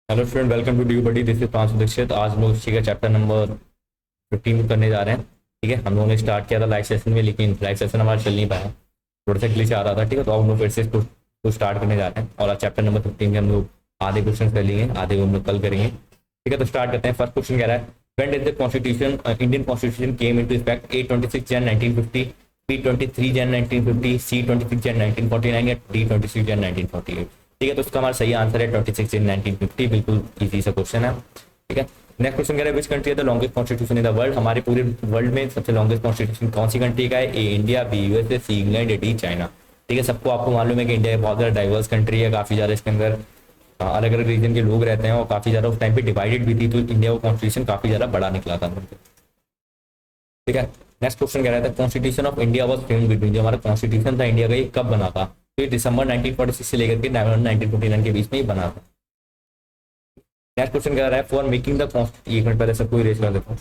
Hello student, welcome to due buddy. This is Pranshu Dixit. आज हम लोग हिस्ट्री का चैप्टर नंबर 15 करने जा रहे हैं। ठीक है, हम लोगों ने स्टार्ट किया था लाइव सेशन में, लेकिन लाइव सेशन हमारा चल नहीं पाया, थोड़ा सा ग्लिच आ रहा था। ठीक है, तो अब हम लोग फिर से इसको स्टार्ट करने जा रहे हैं और आज चैप्टर नंबर 15 में हम लोग आधे क्वेश्चन कर लेंगे, आधे हम लोग कल करेंगे। ठीक है, तो स्टार्ट करते हैं। फर्स्ट क्वेश्चन कह रहा है, when did the constitution Indian constitution came into effect? A 26 Jan 1950, B 23 जन 1950, सी 26 जन 1949 या डी 26 जन 1948? ठीक है, तो उसका हमारा सही आंसर है 26 इन 1950। बिल्कुल इजी सा क्वेश्चन है। ठीक है, नेक्स्ट क्वेश्चन कह रहा है, विच कंट्री है the longest constitution in the world? हमारे पूरे वर्ल्ड में सबसे लॉन्गेस्ट कॉन्स्टिट्यूशन कौन सी कंट्री का है? A India, B USA, C England या डी चाइना? ठीक है, सबको आपको मालूम है कि इंडिया बहुत ज़्यादा डाइवर्स कंट्री है, काफ़ी ज़्यादा इसके अंदर अलग अलग रीजन के लोग रहते हैं और काफ़ी ज़्यादा उस टाइम पे डिवाइडेड भी थी, तो इंडिया को कॉन्स्टिट्यूशन काफ़ी ज़्यादा बड़ा निकला था। ठीक है, नेक्स्ट क्वेश्चन कह रहा था, constitution of India was framed between, जो हमारा कॉन्स्टिट्यूशन था इंडिया का, ये कब बना था? तो ये दिसंबर 1946 से लेकर के नवंबर 1949 के बीच में ही बना था। नेक्स्ट क्वेश्चन कह रहा है, फॉर मेकिंग द एक मिनट पहले सबको इरेज कर देता हूँ।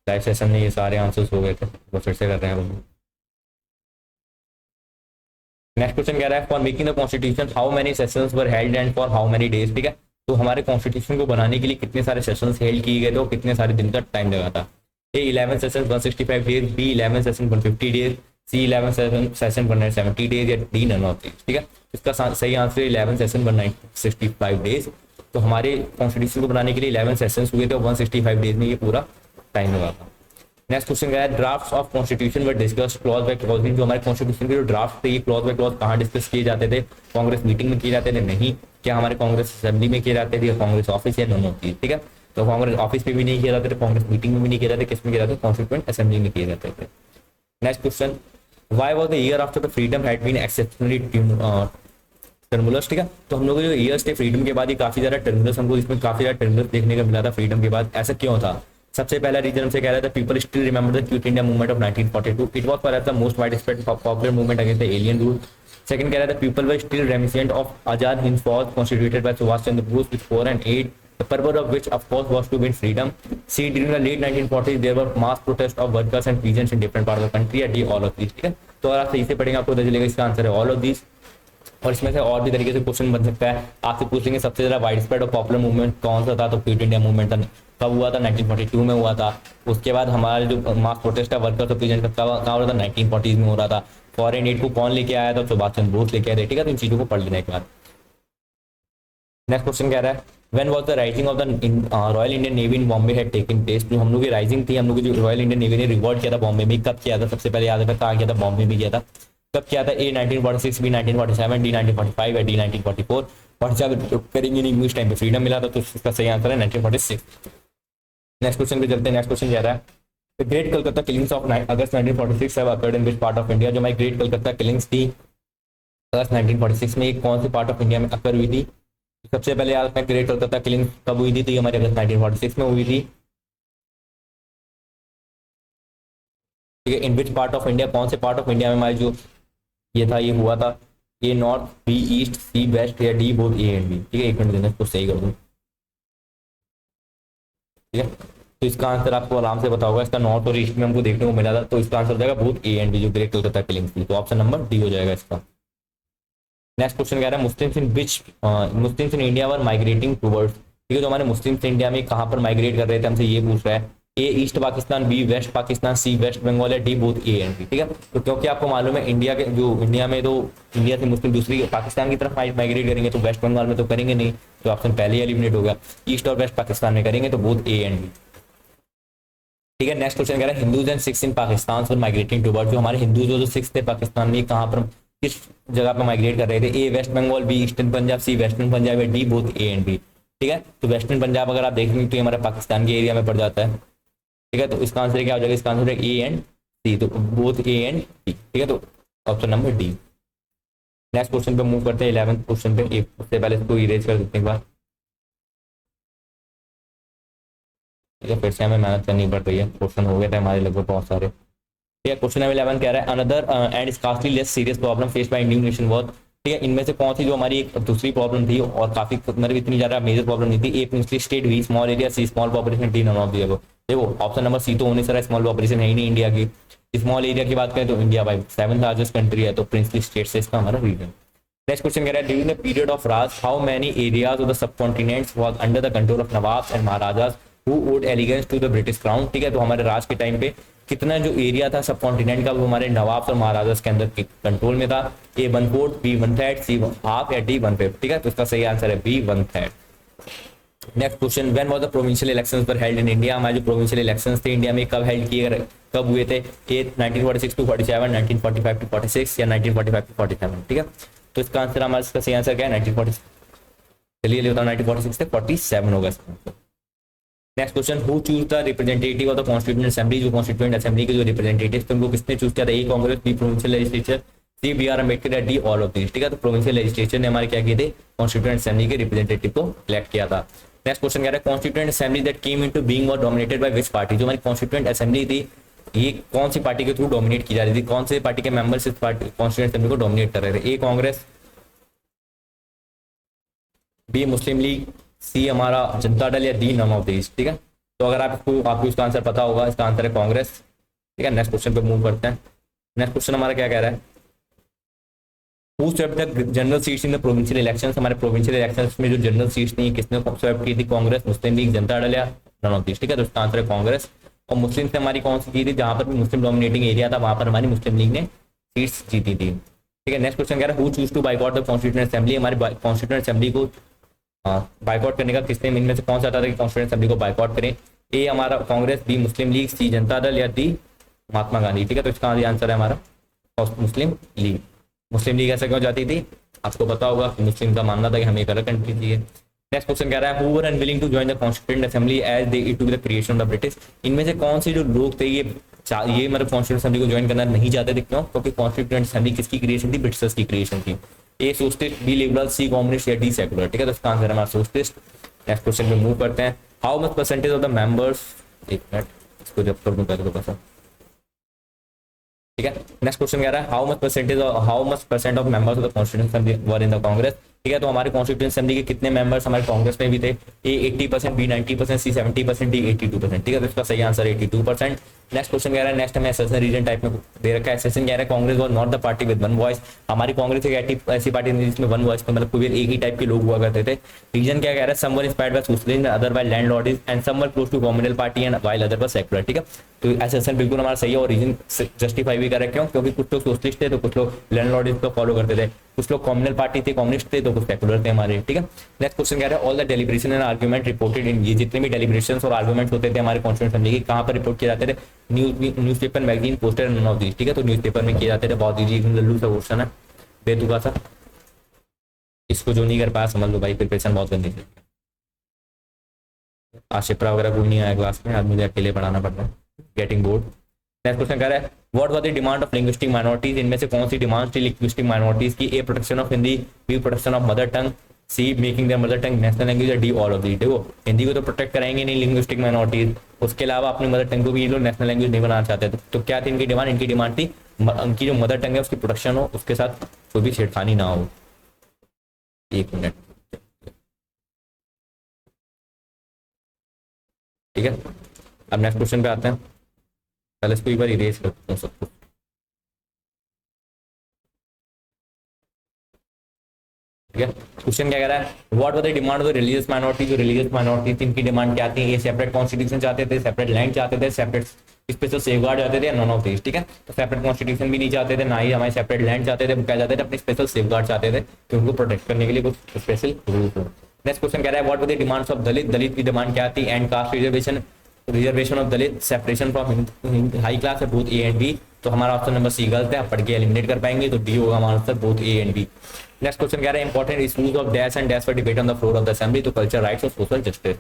लाइव सेशन में ये सारे आंसर्स हो गए थे, वो फिर से कर रहे हैं हम। नेक्स्ट क्वेश्चन कह रहा है, for making the constitution how many sessions were held and for how many days? ठीक है, तो हमारे कॉन्स्टिट्यूशन को बनाने के लिए कितने सारे सेशंस हेल्ड किए गए थे और कितने सारे दिन का टाइम लगा था? A 11 session 165 days, B 11 session 150 days, C 11 session 170 days या डी नन ऑफ दीस? ठीक है, इसका सही आंसर 11 सेशन 165 डेज। तो हमारे कॉन्स्टिट्यूशन को बनाने के लिए 11 सेशंस हुए थे और 165 डेज में ये पूरा टाइम लगा था। नेक्स्ट क्वेश्चन क्या है, drafts of constitution were discuss clause by clause? जो हमारे कॉन्स्टिट्यूशन के जो ड्राफ्ट थे, ये क्लॉज बाय क्लॉज कहाँ डिस्कस किए जाते थे? कांग्रेस मीटिंग में किए जाते थे? नहीं। क्या हमारे कांग्रेस असेंबली में किए जाते थे, कांग्रेस ऑफिस या दोनों चीज? ठीक है, तो कांग्रेस ऑफिस में भी नहीं किए जाते थे, कांग्रेस मीटिंग में भी नहीं किए जाते, किस में किए जाते? कॉन्स्टिट्यूएंट असेंबली में किए जाते थे। Next question, why was the year after the freedom had been exceptionally tumultuous? ठीक है, तो हम लोग जो ईयर्स थे फ्रीडम के बाद, ये काफी ज्यादा टर्मुलस, हमको इसमें काफी ज्यादा टर्मुलस देखने को मिला था फ्रीडम के बाद। ऐसा क्यों था? सबसे पहला रीजन हमसे कह रहा था, people still remember the quit India movement of 1942, it was perhaps the most wide spread popular movement against the alien rule. Second कह रहा था, people were still reminiscent of Azad Hind Fauj constituted by Subhash Chandra Bose with 4 and 8, the purpose of which of course was to win freedom. C, during the late 1940s there were mass protests of workers and peasants in different parts of the country, या D all of these? ठीक है, तो अगर आप सही से पढ़ेंगे आपको पता चलेगा इसका आंसर है ऑल ऑफ दीज। और इसमें से और भी तरीके से क्वेश्चन बन सकता है, आपसे पूछेंगे सबसे ज्यादा वाइड स्प्रेड और पॉपुलर मूवमेंट कौन सा था? तो क्विट इंडिया मूवमेंट था। कब हुआ था? 1942 में हुआ था। उसके बाद हमारा जो मास प्रोटेस्ट है वर्कर्स और पीजेंट का कहाँ हो रहा था? 1940s में हो रहा था। फॉरेन एड को कौन लेके आया था? सुभाष चंद्र बोस लेके आए थे। ठीक है, तो इन चीजों को पढ़ लेने एक बार। नेक्स्ट क्वेश्चन कह रहा है, when was the rising of the royal Indian navy in Bombay had taken place? जो हम लोग की राइजिंग थी, हम लोग की जो रॉयल इंडियन नेवी ने रिवॉल्ट किया था बॉम्बे में, कब किया था? सबसे पहले याद रखा कहाँ किया था? बॉम्बे में किया था। कब किया था? ए 1946, बी 1947, डी 1945 या डी 1944? और जब करेंगे नहीं इस टाइम पे फ्रीडम मिला था, तो इसका सही आंसर है 1946। नेक्स्ट क्वेश्चन पे चलते हैं। नेक्स्ट क्वेश्चन कह रहा है, the great Calcutta killings of August 1946 have occurred in which part of India? जो हमारी ग्रेट कलकत्ता किलिंग्स थी अगस्त 1946 में, एक कौन से पार्ट ऑफ इंडिया में अकर हुई थी? सबसे पहले याद रखना, ग्रेट कलकत्ता किलिंग कब हुई थी? तो ये हमारे अगस्त 1946 में हुई थी। ठीक है, इन विच पार्ट ऑफ इंडिया, कौन से पार्ट ऑफ इंडिया में हमारे जो ये था ये हुआ था? A north, B east, C west या D both A and B? ठीक है, एक मिनट देना, इसको सही कर दूँ। ठीक है, तो इसका आंसर आपको आराम से पता होगा, इसका नॉर्थ और ईस्ट में हमको देखने को मिला था, तो इसका आंसर हो जाएगा बोथ ए एंड बी, जो ग्रेट कलकत्ता किलिंग थी। तो ऑप्शन नंबर डी हो जाएगा इसका। नेक्स्ट क्वेश्चन कह रहा है, Muslims in India were migrating towards? ठीक है, जो हमारे मुस्लिम्स इंडिया में कहाँ पर माइग्रेट कर रहे थे, हमसे ये पूछ रहा है। A East Pakistan, B West Pakistan, C West Bengal या D both A and B? ठीक है, तो क्योंकि आपको मालूम है इंडिया के जो इंडिया में तो इंडिया से मुस्लिम दूसरी पाकिस्तान की तरफ माइग्रेट करेंगे, तो वेस्ट बंगाल में तो करेंगे नहीं, तो ऑप्शन पहले ही एलिमिनेट हो गया। ईस्ट और वेस्ट पाकिस्तान में करेंगे, तो बोथ ए एंड बी। ठीक है, नेक्स्ट क्वेश्चन कह रहा है, Hindus and Sikhs in Pakistan were migrating towards? जो हमारे हिंदूज जो सिख्स थे पाकिस्तान में, कहाँ पर किस जगह पर माइग्रेट कर रहे थे? A West Bengal, B Eastern Punjab, C Western Punjab या D both A and B? ठीक है, तो वेस्टर्न पंजाब अगर आप देखेंगे तो ये हमारे पाकिस्तान के एरिया में पड़ जाता है। ठीक है, तो इसका आंसर क्या हो जाएगा? इसका आंसर है ए एंड सी, तो बोथ ए एंड डी। ठीक है, तो option number D. Next question पे मूव करते हैं, 11th क्वेश्चन पे। उससे पहले इसको इरेज कर देते हैं एक बार। ठीक है, फिर से हमें मेहनत करनी पड़ रही है, क्वेश्चन हो गए थे हमारे लगभग बहुत सारे। ठीक है, क्वेश्चन नंबर 11 कह रहा है, another and scarcely less serious problem faced by Indian nation was? ठीक है, इनमें से कौन सी जो हमारी एक दूसरी प्रॉब्लम थी और काफी मतलब इतनी ज्यादा मेजर प्रॉब्लम नहीं थी? A princely state, B small area, C small population, D none of the above? देखो ऑप्शन नंबर सी तो होने से स्मॉल पॉपुलेशन है ही नहीं इंडिया की। स्मॉल एरिया की बात करें तो इंडिया भाई 7th लार्जेस्ट कंट्री है, तो प्रिंसली स्टेट से इसका हमारा रीजन। नेक्स्ट क्वेश्चन कह रहा है during the period of Raj how many areas of the subcontinents was under the control of nawabs and maharajas who would allegiance to the British crown. ठीक है, तो हमारे राज के टाइम पे कितना जो एरिया था सब कॉन्टिनेंट का वो हमारे नवाब्स और महाराजास के अंदर कंट्रोल में था। ए 1/4, बी 1/3, सी हाफ या डी 1/5। ठीक है, तो इसका सही आंसर है B 1/3। Next question when was the provincial elections were held in India. हमारे जो प्रोविंशियल इलेक्शंस थे इंडिया में कब हेल्ड किए गए, कब हुए थे? ए 1946 टू 47, 1945 टू 46 या 1945 टू 47। ठीक है, तो इसका आंसर हमारा इसका सही आंसर क्या है? 1946। चलिए ले बताओ 1946 से 47 होगा इसका। Next question who choose the representative of the constituent assembly. जो कॉन्स्टिट्यूएंट असेंबली के जो रिप्रेजेंटेटिव थे उनको किसने चूज किया था? A Congress, B provincial legislature, C B R Ambedkar या डी ऑल ऑफ दिस। ठीक है, तो प्रोविंशियल लेजिस्लेचर ने हमारे क्या किए थे? कॉन्स्टिट्यूएंट असेंबली के रिप्रेजेंटेटिव को इलेक्ट किया था। नेक्स्ट क्वेश्चन कह रहा है constituent assembly that came into being was dominated by which party. जो हमारी कॉन्स्टिट्यूएंट असेंबली थी ये कौन सी पार्टी के थ्रू डोमिनेट की जा रही थी? कौन से पार्टी के मेंबर्स इस पार्टी कॉन्स्टिट्यूएंट असेंबली को डोमिनेट कर रहे थे? ए कांग्रेस, बी मुस्लिम लीग, सी हमारा जनता दल या डी नन ऑफ दिस। ठीक है, तो अगर आपको इसका आंसर पता होगा, इसका आंसर है कांग्रेस। ठीक है, नेक्स्ट क्वेश्चन पे मूव करते हैं। नेक्स्ट क्वेश्चन हमारा क्या कह रहा है? Who swept the general seats in the provincial elections. हमारे प्रोविंशियल इलेक्शंस में जो जनरल सीट्स थी किसने स्वेप्ट की थी? कांग्रेस, मुस्लिम लीग, जनता दल या नन ऑफ दिस। ठीक है, तो इसका आंसर है कांग्रेस। और मुस्लिम से हमारी कौन सी की थी? जहां पर भी मुस्लिम डोमिनेटिंग एरिया था वहां पर हमारी मुस्लिम लीग ने सीट्स जीती थी। ठीक है, नेक्स्ट क्वेश्चन कह रहा है who choose to boycott the constituent assembly. हमारी कॉन्स्टिट्यूएंट असेंबली को बाइकआउट करने का किसने इनमें से कौन सा था कि कॉन्स्टिट्यूएंट असेंबली को बाइकआउट करें? ए हमारा कांग्रेस, बी मुस्लिम लीग, सी जनता दल या डी महात्मा गांधी। ठीक है, तो इसका आंसर है हमारा मुस्लिम लीग। मुस्लिम लीग ऐसा क्यों जाती थी? आपको पता होगा कि मुस्लिम का मानना था कि हमें एक अलग कंट्री चाहिए। नेक्स्ट क्वेश्चन कह रहा है who were unwilling to join the constituent assembly as they it to the creation of the British. इनमें से कौन से जो लोग थे ये मतलब कॉन्स्टिट्यूएंट असेंबली को ज्वाइन करना नहीं चाहते थे? क्यों? क्योंकि कॉन्स्टिट्यूएंट असेंबली किसकी क्रिएशन थी? ब्रिटिशर्स की क्रिएशन थी। A socialist, B liberal, C communist या डी सेकुलर। ठीक है, तो इसका आंसर हमारा सोशलिस्ट। नेक्स्ट क्वेश्चन पे मूव करते हैं। How much percentage of the members, एक मिनट इसको जब कर दूं पहले तो पता। ठीक है, नेक्स्ट क्वेश्चन कह रहा है how much percent of members of the constituent assembly were in the Congress. ठीक है, तो हमारे कॉन्स्टिट्यूएंट असेंबली के कितने मेंबर्स हमारे कांग्रेस में भी थे? ए 80%, बी 90%, सी 70%, डी 82%। ठीक है, तो इसका सही आंसर 82%। नेक्स्ट क्वेश्चन कह रहा है नेक्स्ट हमें एसेशन रीजन टाइप में दे रखा है। एसेशन कह रहा है Congress was not the party with one voice. हमारी कांग्रेस एक ऐसी पार्टी थी जिसमें वन वॉइस मतलब कोई एक ही टाइप के लोग हुआ करते थे। रीजन क्या कह रहा है? Some were inspired by socialism, other by landlordism and some were close to communal party and while other by secular. ठीक है, तो एसेशन बिल्कुल हमारा सही है और रीजन जस्टिफाई भी कर रहे क्यों? क्योंकि कुछ लोग सोशलिस्ट थे तो कुछ लोग लैंडलॉर्डिज्म को फॉलो करते थे, कुछ लोग कम्युनल पार्टी थे, कम्युनिस्ट थे, तो कुछ सेकुलर थे हमारे। ठीक है, नेक्स्ट क्वेश्चन कह रहा है all the deliberation and argument reported in. ये जितने भी डेलिब्रेशंस और आर्गुमेंट्स होते थे हमारे कॉन्स्टिट्यूएंट असेंबली के कहां पर रिपोर्ट किए जाते थे? Newspaper, magazine, poster, none of these. ठीक है, तो न्यूज़पेपर में किए जाते थे। बहुत इजी लल्लू सा क्वेश्चन है, बेतुका सा, इसको जो नहीं कर पाया समझ लो भाई प्रिपरेशन बहुत गंदी थी। आज शिप्रा वगैरह कोई नहीं आया क्लास में, आज मुझे अकेले पढ़ाना पड़ रहा है, गेटिंग बोर्ड। नेक्स्ट क्वेश्चन कह रहा है what was the demand of linguistic minorities. इनमें से कौन सी डिमांड थी लिंग्विस्टिक माइनॉरिटीज की? A protection of Hindi, B protection of mother tongue, C making their mother tongue national language, D all of these. देखो हिंदी को तो प्रोटेक्ट कराएंगे नहीं लिंग्विस्टिक माइनॉरिटीज, उसके अलावा अपनी मदर टंग को भी ये लोग नेशनल लैंग्वेज नहीं बनाना चाहते थे। तो क्या थी इनकी डिमांड? इनकी डिमांड थी उनकी जो मदर टंग है उसकी प्रोटेक्शन हो, उसके साथ कोई भी छेड़खानी ना हो। एक मिनट, ठीक है, अब नेक्स्ट क्वेश्चन पे आते हैं। पहले इसको एक बार इरेज करता हूँ सब कुछ। ठीक है, क्वेश्चन क्या कह रहा है what was the demand of the religious minority. जो रिलीजियस माइनॉरिटी थी इनकी डिमांड क्या थी? ये सेपरेट कॉन्स्टिट्यूशन चाहते थे, सेपरेट लैंड चाहते थे, सेपरेट स्पेशल सेफगार्ड चाहते थे, नॉन ऑफ दिस। ठीक है, तो सेपरेट कॉन्स्टिट्यूशन भी नहीं चाहते थे, ना ही हमारे सेपरेट लैंड चाहते थे, क्या चाहते थे? अपने स्पेशल सेफगार्ड चाहते थे कि उनको प्रोटेक्ट करने के लिए कुछ स्पेशल रूल हो। नेक्स्ट क्वेश्चन कह रहा है what was the demands of Dalit. Dalit की डिमांड क्या थी? And caste reservation of Dalit, separation from high class है, बोथ ए एंड बी। तो हमारा ऑप्शन नंबर सी गलत है, आप पढ़ के एलिमिनेट कर पाएंगे, तो डी होगा हमारा answer, both A and B. Next question कह रहा है important issues of dash and dash for debate on the floor of the assembly. तो कल्चर राइट्स और social justice.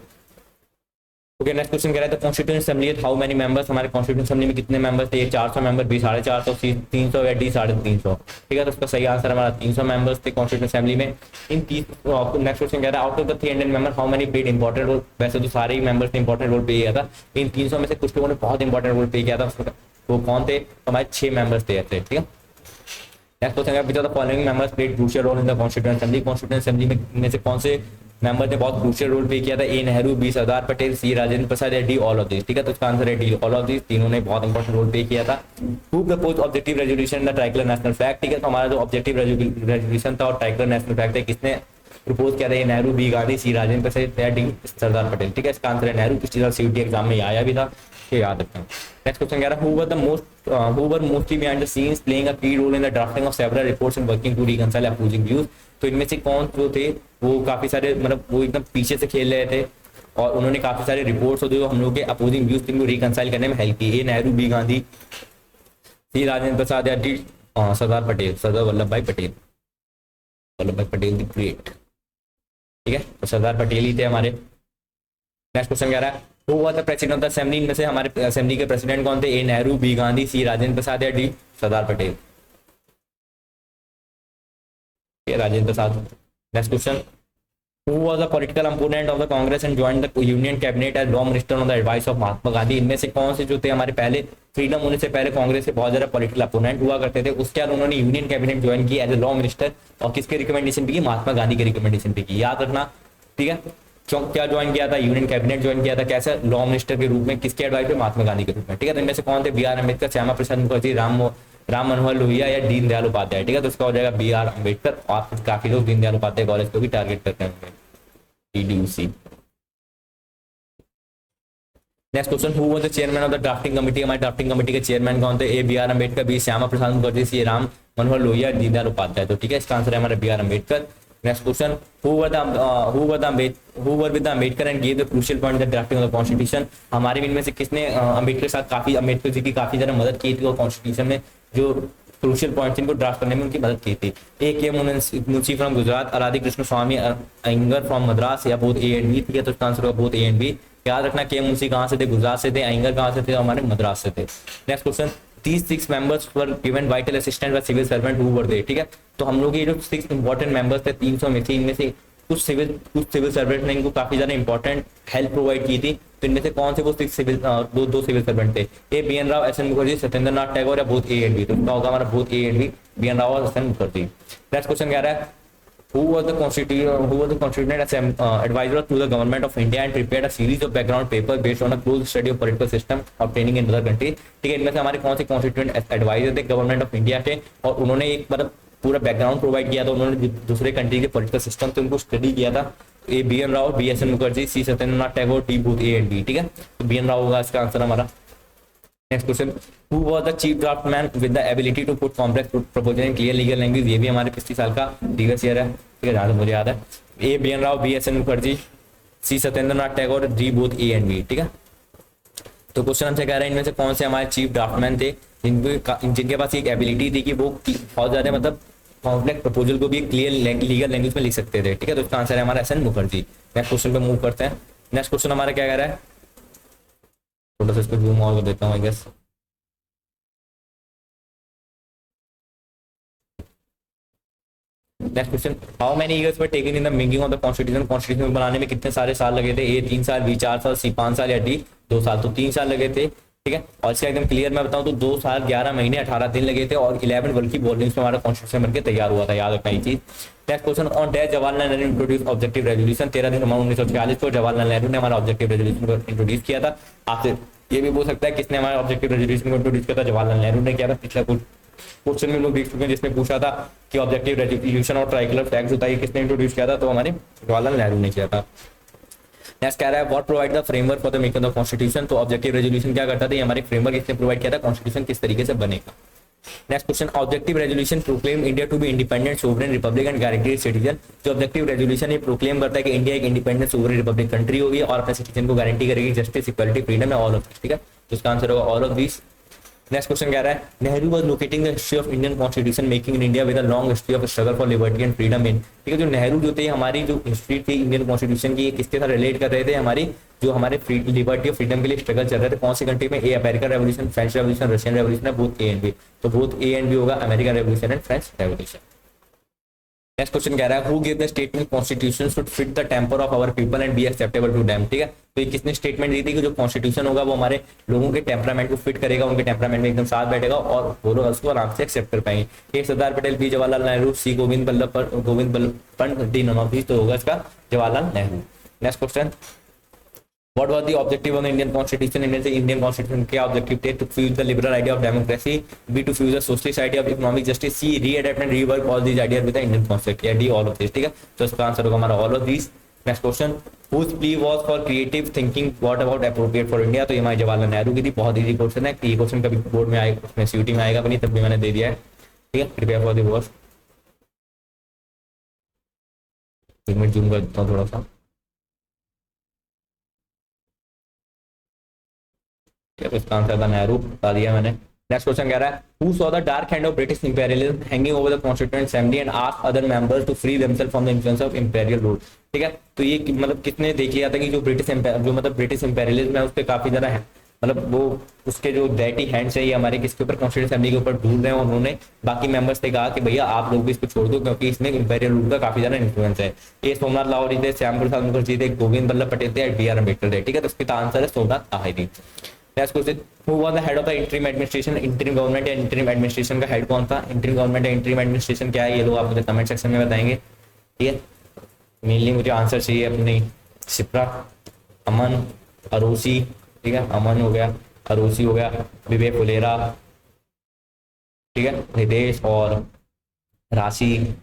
Okay, next question कह रहा है the constituent assembly how many members. हमारे constituent assembly में कितने मेंबर्स थे? 400 मेंबर, बी 450, सी 300 या डी 350। ठीक है, तो इसका सही आंसर हमारा 300 मेंबर्स थे कॉन्स्टिट्यूएंट असेंबली में। इन 30 नेक्स्ट क्वेश्चन कह रहा है out of the 300 member how many played important role. वैसे तो सारे ही मेंबर्स ने इंपॉर्टेंट रोल प्ले किया था, इन 300 में से कुछ लोगों ने बहुत इंपॉर्टेंट रोल प्ले किया था। वो कौन थे? हमारे 6 मेंबर्स थे ऐसे। ठीक है, नेक्स्ट क्वेश्चन है which of the following members played crucial role in the constituent assembly. Constituent assembly में से कौन से मेंबर ने बहुत क्रूशियल रोल प्ले किया था, ए नेहरू, बी सरदार पटेल, सी राजेंद्र प्रसाद या डी ऑल ऑफ दिस, ठीक है। तो इसका आंसर है डी ऑल ऑफ दिस, तीनों ने बहुत इंपॉर्टेंट रोल प्ले किया था। Who propose objective resolution in the tricolour national flag, ठीक है। तो हमारा जो ऑब्जेक्टिव रेजोल्यूशन था और ट्राइकलर नेशनल फ्लैग था, किसने प्रपोज किया था, ए नेहरू, बी गांधी, सी राजेंद्र प्रसाद या डी सरदार पटेल, ठीक है। इसका आंसर है नेहरू, पिछली साल सीयूटी एग्जाम में आया भी था, ये याद रखना। नेक्स्ट क्वेश्चन कह रहा है who were mostly behind the scenes playing a key role in the drafting of several reports and working to reconcile opposing views. तो इनमें से कौन जो थे वो काफी सारे मतलब वो एकदम पीछे से खेल रहे थे और उन्होंने काफी सारे रिपोर्ट्स जो हम लोग के अपोजिंग व्यूज थे उनको रिकंसाइल करने में हेल्प की। ए नेहरू, बी गांधी, सी राजेंद्र प्रसाद या डी सरदार पटेल, सरदार वल्लभ भाई पटेल, वल्लभ भाई पटेल द ग्रेट, ठीक है। तो सरदार पटेल ही थे हमारे। नेक्स्ट क्वेश्चन कह रहा है who was the president of the assembly, इनमें से हमारे असेंबली के प्रेसिडेंट कौन थे, A Nehru, B Gandhi, C Rajendra Prasad या D Sardar Patel, Rajendra Prasad. Next question who was the political opponent of the Congress and joined the union cabinet as law minister on the advice of Mahatma Gandhi. इनमें से कौन से जो थे हमारे पहले फ्रीडम होने से पहले कांग्रेस से बहुत ज्यादा पॉलिटिकल अपोनेंट हुआ करते थे, उसके बाद उन्होंने यूनियन कैबिनेट ज्वाइन की एज ए लॉ मिनिस्टर और किसके रिकमेंडेशन पे की, महात्मा गांधी के रिकमेंडेशन पे की, याद रखना, ठीक है। क्या ज्वाइन किया था, यूनियन कैबिनेट ज्वाइन किया था, कैसे, लॉ मिनिस्टर के रूप में, किसके एडवाइस पे, महात्मा गांधी के रूप में, ठीक है। तो इनमें से कौन थे, बी आर अम्बेडकर, श्यामा प्रसाद मुखर्जी, राम मनोहर लोहिया या दीनदयाल उपाध्याय, ठीक है। तो इसका हो जाएगा बी आर अम्बेडकर। और काफी लोग दीनदयाल उपाध्याय कॉलेज को भी टारगेट करते हैं, DDUC। Next question who was the chairman of the drafting committee, हमारे ड्राफ्टिंग कमेटी के चेयरमैन कौन थे, A B R Ambedkar, B Shyama Prasad Mukherjee, C Ram Manohar Lohia, Deendayal Upadhyay. तो ठीक है, इसका आंसर है हमारा B R Ambedkar. Next question who were with Ambedkar and give the crucial point the drafting of the constitution. हमारे इनमें से किसने अम्बेडकर के साथ काफी, अम्बेडकर जी की काफी ज्यादा मदद की थी और कॉन्स्टिट्यूशन में जो क्रूशियल पॉइंट्स इनको ड्राफ्ट करने में उनकी मदद की थी। A K Munshi from Gujarat, Radhe Krishna Swami Ayyangar from Madras या बोथ ए एंड बी, ठीक है। तो इसका आंसर होगा बोथ ए एंड बी। याद रखना के मुंशी कहाँ से थे, गुजरात से थे, अयंगर कहाँ से थे, हमारे मद्रास से थे। Next question these 6 members were given vital assistance by civil servant who were they, ठीक है। तो हम लोग ये जो 6 इंपॉर्टेंट मेंबर्स थे 300 में से, इनमें से कुछ सिविल सर्वेंट ने इनको काफी ज्यादा इंपॉर्टेंट हेल्प प्रोवाइड की थी। तो इनमें से कौन से वो दो सिविल सर्वेंट थे, A B N Rau, S N Mukherjee, Satyendra Nath Tagore या बोथ ए एंड बी। तो इसका होगा हमारा both A and B N Rau और S N Mukherjee. Next question कह रहा है who was the constituent advisor to the government of India and prepared a series of background papers based on a close study of political system obtaining in other countries, ठीक है। इनमें से हमारे कौन से कॉन्स्टिट्यूएंट एडवाइजर थे government of India के और उन्होंने एक मतलब पूरा बैकग्राउंड प्रोवाइड किया था, उन्होंने दूसरे कंट्री के पॉलिटिकल सिस्टम थे उनको स्टडी किया था। A B N Rao, B S N Mukherjee, C Satyendra Nath Tagore, D both A and B, ठीक है। तो बी एन राव होगा इसका आंसर हमारा। Next question who was the chief draftman with the ability to put complex proposal in clear legal language. ये भी हमारे पिछले साल का प्रीवियस ईयर है, ठीक है, जहाँ तक मुझे याद है। A B N Rao, B S N Mukherjee, C Satyendra Nath Tagore, D both A and B, ठीक है। तो क्वेश्चन हमसे कह रहे हैं इनमें से कौन से हमारे चीफ ड्राफ्टमैन थे जिनके पास एक एबिलिटी थी कि वो बहुत ज्यादा मतलब कॉम्प्लेक्स प्रपोजल को भी क्लियर लीगल लैंग्वेज में लिख सकते थे, ठीक है। तो इसका आंसर है हमारा S N Mukherjee. Next question पे मूव करते हैं। नेक्स्ट क्वेश्चन हमारा क्या कह रहा है, थोड़ा सा इसको जूम और कर देता हूँ I guess. Next question how many years were taken in the making of the constitution. Constitution बनाने में कितने सारे साल लगे थे, ए 3 साल, बी 4 साल, सी 5 साल या डी 2 साल। तो 3 साल लगे थे, ठीक है। और इसका एकदम क्लियर मैं बताऊं तो 2 साल 11 महीने 18 दिन लगे थे और 11 बल्कि वॉल्यूम्स में हमारा कॉन्स्टिट्यूशन बनकर तैयार हुआ था, याद रखना ये चीज। Next question on death Jawaharlal Nehru introduce objective resolution. 13 दिसंबर 1946 को जवाहरलाल नेहरू ने हमारा ऑब्जेक्टिव रेजोल्यूशन को इंट्रोड्यूस किया था। आपसे ये भी बोल सकता है किसने हमारा ऑब्जेक्टिव रेजोल्यूशन को इंट्रोड्यूस किया था, जवाहरलाल नेहरू ने किया था। पिछला क्वेश्चन में लोग देख चुके हैं जिसमें पूछा था कि ऑब्जेक्टिव रेजोल्यूशन और ट्राइकलर फ्लैग्स होता है किसने इंट्रोड्यूस किया था, तो हमारे जवाहरलाल नेहरू ने किया था। नेक्स्ट कह रहा है what provide the framework for the making of constitution. तो ऑब्जेक्टिव रेजोल्यूशन क्या करता था, ये हमारे फ्रेमवर्क इसने प्रोवाइड किया था कॉन्स्टिट्यूशन किस तरीके से बनेगा। Next question objective resolution proclaim India to be independent sovereign republic and guaranteed citizen. जो ऑब्जेक्टिव रेजोल्यूशन ये प्रोक्लेम करता है कि इंडिया एक इंडिपेंडेंट सोवरेन रिपब्लिक कंट्री होगी और अपने सिटीजन को गारंटी करेगी justice, equality, freedom all of this, ठीक है। तो इसका आंसर होगा all of this. Next question कह रहा है Nehru was locating the history of Indian constitution making in India with a long history of struggle for liberty and freedom इन, ठीक है। जो नेहरू जो थे हमारी जो हिस्ट्री थी इंडियन कॉन्स्टिट्यूशन की, किसके साथ रिलेट कर रहे थे, हमारी जो हमारे लिबर्टी और फ्रीडम के लिए स्ट्रगल चल रहे थे कौन सी कंट्री में, A American revolution, French revolution, Russian revolution, both A and B. तो बोथ ए एंड बी होगा American revolution and French revolution. Next question कह रहा है who give the statement constitution should fit the temper of our people and be acceptable to them, ठीक है। तो ये किसने स्टेटमेंट दी थी कि जो कॉन्स्टिट्यूशन होगा वो हमारे लोगों के टेम्परामेंट को फिट करेगा, उनके टेम्परामेंट में एकदम साथ बैठेगा और वो लोग उसको आराम से एक्सेप्ट कर पाएंगे। A Sardar Patel, B Jawaharlal Nehru, C Govind Ballabh Pant, D none of these, तो होगा इसका Jawaharlal Nehru. Next question, What was the objective of the Indian Constitution? Indian Constitution क्या objective थे? To fuse the liberal idea of democracy, B to fuse the socialist idea of economic justice, C readapt and rework all these ideas with the Indian Constitution, या D all of this, ठीक है। तो इसका answer होगा हमारा all of these। Next question, whose plea was for creative thinking, what about appropriate for India? तो ये हमारे जवाहरलाल नेहरू की थी। बहुत इजी क्वेश्चन है, ये क्वेश्चन कभी बोर्ड में आएगा, उसमें सीयूटी में आएगा भी नहीं, तब भी मैंने दे दिया है, ठीक है। प्रिपेयर फॉर द वर्स, एक मिनट जूम कर देता हूँ थोड़ा सा, इसका आंसर था नेहरू, बता दिया मैंने। नेक्स्ट क्वेश्चन कह रहा है who saw the dark hand of British imperialism hanging over the constituent assembly and asked other members to free themselves from the influence of imperial rule, ठीक है। तो ये मतलब कितने देख लिया था कि जो ब्रिटिश इंपेरियलिज्म है उस पर काफी ज्यादा है, मतलब वो उसके जो डैटी हैंड्स है ये हमारे किसके ऊपर, कॉन्स्टिट्यूएंट असेंबली के ऊपर ढूंढ रहे हैं। उन्होंने बाकी मेंबर्स से कहा कि भैया आप लोग भी इसको छोड़ दो क्योंकि इसमें इंपेरियल रूल का काफी ज्यादा इन्फ्लुएंस है। ये सोमनाथ लाहौरी थे, श्याम प्रसाद मुखर्जी थे, गोविंद बल्लभ पटेल थे, बी आर अम्बेडकर थे, ठीक है। तो इसका आंसर है Somnath Lahori. Next question, who was the head of the interim administration? Interim government या इंटरिम एडमिनिस्ट्रेशन का हेड कौन था? इंटरिम गवर्नमेंट या इंटरिम एडमिनिस्ट्रेशन क्या है ये लोग आप मुझे कमेंट सेक्शन में बताएंगे, ठीक है। मेनली मुझे आंसर चाहिए अपनी शिप्रा, अमन, अरोसी, ठीक है, अमन हो गया, अरोसी हो गया, विवेक फुलेरा, ठीक है, हितेश और राशि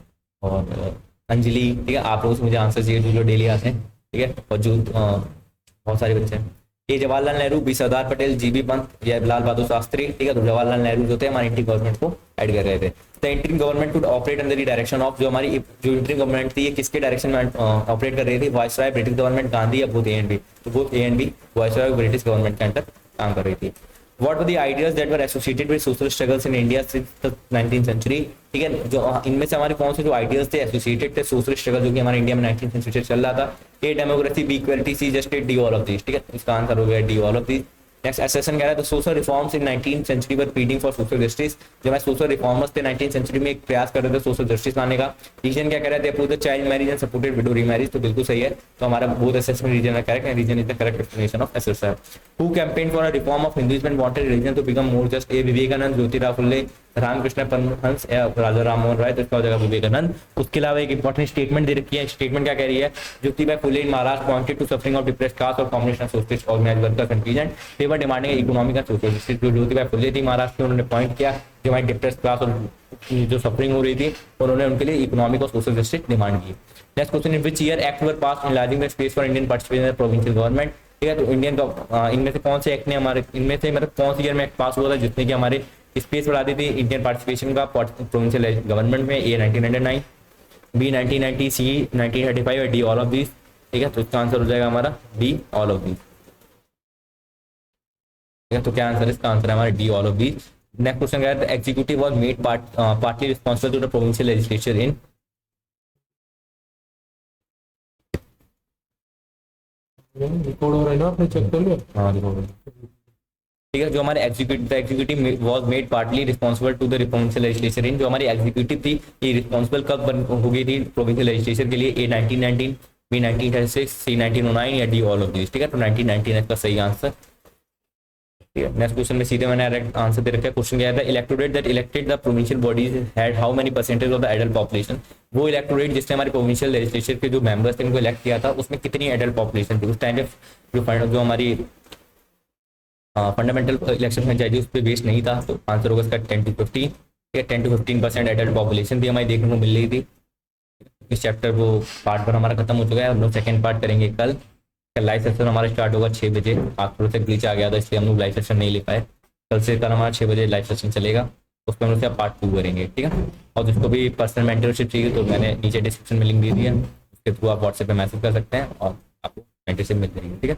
और अंजलि, ठीक है। आप लोगों से मुझे आंसर चाहिए जो डेली आते हैं, ठीक है। और जो बहुत सारे बच्चे हैं, ए Jawaharlal Nehru, B Sardar Patel, G B Pant, या लाल बहादुर शास्त्री, ठीक है। तो जवाहरलाल नेहरू जो थे हमारे इंटरिम गवर्नमेंट को ऐड कर रहे थे। The interim government could operate under the direction of, जो हमारी जो इंटरिम गवर्नमेंट थी ये किसके डायरेक्शन में ऑपरेट कर रही थी? वायसराय, ब्रिटिश गवर्नमेंट, गांधी या बोथ ए एंड बी? तो both A and B, viceroy British government के अंडर काम कर रही थी। What were the ideas that were associated with social struggles in India since the 19th century? ठीक है, जो इनमें से हमारे कौन से जो आइडियाज थे एसोसिएटेड थे सोशल स्ट्रगल जो कि हमारे इंडिया में 19th सेंचुरी से चल रहा था? A democracy, B equality, C justice, D all of this, ठीक है। इसका आंसर हो गया D all of this. Next question कह रहा है social reforms in 19th century were pleading for social justice, जो हमारे सोशल रिफॉर्मर्स थे 19th सेंचुरी में एक प्रयास कर रहे थे सोशल जस्टिस लाने का। रीजन क्या कह रहे थे? Approve the child marriage and supported widow remarriage, तो बिल्कुल सही है। तो हमारा बोथ असेसमेंट रीजन है correct, reason is the correct explanation of SSR. Who campaign for a reform of Hinduism and wanted religion to become more just? A Vivekananda, Jyotirao Phule, Ramakrishna Paramhansa या राजा राममोहन राय? तो इसका हो जाएगा विवेकानंद। उसके अलावा एक इंपॉर्टेंट स्टेटमेंट दे रखी है, स्टेटमेंट क्या कह रही है? Jyotiba Phule in Maharashtra pointed to suffering of depressed caste और combination of socialist organised workers and peasant, they were demanding economic and social justice. जो ज्योतिबा फुले थी महाराष्ट्र में, उन्होंने पॉइंट किया जो हमारी डिप्रेस्ड क्लास और जो सफरिंग हो रही थी उन्होंने उनके लिए इकोनॉमिक और सोशल जस्टिस डिमांड की। Next question, in which year act were passed enlarging the space for Indian participation in provincial government? ठीक है, तो इंडियन का इनमें से कौन से एक्ट ने हमारे इनमें से मतलब कौन से ईयर में एक्ट पास हुआ था जिसने कि हमारे स्पेस बढ़ा दी थी इंडियन पार्टिसिपेशन का प्रोविंशियल गवर्नमेंट में? ए 1999, बी 1990, सी 1935 और डी ऑल ऑफ दिस, ठीक है। तो इसका आंसर हो जाएगा हमारा डी ऑल ऑफ दिस, ठीक है। तो क्या आंसर है? इसका आंसर है हमारा D all of this. Next question क्या है? Executive was made partly responsible to the provincial legislature in? Record हो रहा है ना, आपने चेक कर लिया? हाँ रिकॉर्ड, ठीक है। जो हमारे executive was made partly responsible to the provincial legislature in, जो हमारी एग्जीक्यूटिव थी ये रिस्पांसिबल कब हो गई थी प्रोविंशियल लेजिस्लेचर के लिए? ए 1919, बी 1936, सी 1909 या डी ऑल ऑफ दिस, ठीक है। तो 1919 का सही आंसर, ठीक है। नेक्स्ट क्वेश्चन में सीधे मैंने आंसर दे रखा है। क्वेश्चन क्या है? Electorate that elected the provincial bodies had how many percentage of the adult population? वो इलेक्टोरेट जिसने हमारे प्रोविंशियल लेजिस्लेचर के जो मेंबर्स थे उनको इलेक्ट किया था उसमें कितनी एडल्ट पॉपुलेशन थी? उस टाइम पे जो हमारी फंडामेंटल इलेक्शन फ्रेंचाइजी उस पर बेस्ड नहीं था, तो आंसर होगा इसका 10 to 15, 10 to 15% एडल्ट पॉपुलेशन भी हमारी देखने को मिल रही थी। इस चैप्टर वो पार्ट पर हमारा खत्म हो चुका है, हम लोग सेकेंड पार्ट करेंगे कल। लाइव सेशन हमारा स्टार्ट होगा 6 बजे। आज थोड़ा सा ग्लिच आ गया था इसलिए हम लोग लाइव सेशन नहीं ले पाए। कल से कल हमारा 6 बजे लाइव सेशन चलेगा, उस पर हम लोग पार्ट 2 करेंगे, ठीक है। और जिसको भी पर्सनल मेंटरशिप चाहिए तो मैंने नीचे डिस्क्रिप्शन में लिंक दे दिया, उसके थ्रू आप व्हाट्सएप पे मैसेज कर सकते हैं और आपको मेंटरशिप मिल जाएगी, ठीक है।